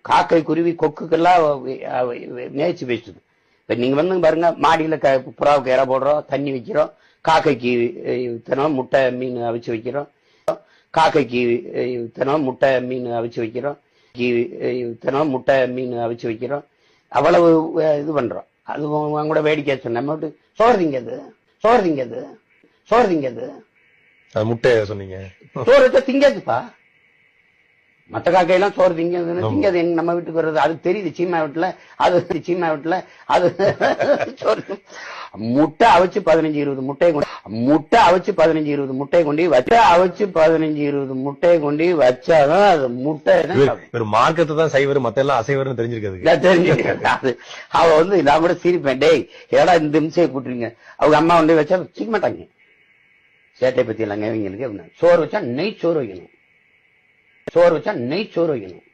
காக்கை குருவி கொக்குக்கெல்லாம் மேய்ச்சி பேசுது. இப்ப நீங்க வந்து பாருங்க, மாடியில புறாவுக்கு இற போடுறோம், தண்ணி வைக்கிறோம், காக்கைக்கு தினம் முட்டை மீன் அவிச்சு வைக்கிறோம், காக்கைக்கு தினம் முட்டை மீன் அவிச்சு வைக்கிறோம், தினம் முட்டை மீன் அவிச்சு வைக்கிறோம், அவ்வளவு இது பண்றோம். அது கூட வேடிக்கை சொன்ன நம்ம விட்டு சோறு திங்கிறது, சோறு திங்கிறது, சோறு திங்கிறது, முட்டை சொன்னீங்க, சோறு வச்சா திங்காதுப்பா. மற்ற காக்கையெல்லாம் சோறு திங்காது நம்ம வீட்டுக்கு வர்றது அது தெரியுது. சீமா வீட்டுல அது சோறு முட்டை அவிச்சு 15-20 முட்டையை கொண்டு முட்டை அவிச்சு 15-20 முட்டையை கொண்டு அவிச்சு 15-20 முட்டையை கொண்டு வச்சாதான் அது முட்டை. ஒரு மார்க்கத்தை தான் சைவர், மத்த எல்லாம் அசைவர்னு தெரிஞ்சிருக்காது. அவ வந்து நான் கூட சிரிப்பேன், டேய் ஏடா இந்த நிமிஷம் கூட்டுறீங்க, அவங்க அம்மா வந்து வச்சா சிக்க மாட்டாங்க. சேட்டை பத்தி இல்லைங்க இவங்களுக்கு. சோறு வச்சா நெய் சோறு வைக்கணும், சோறு வச்சா நெய் சோறு வைக்கணும்.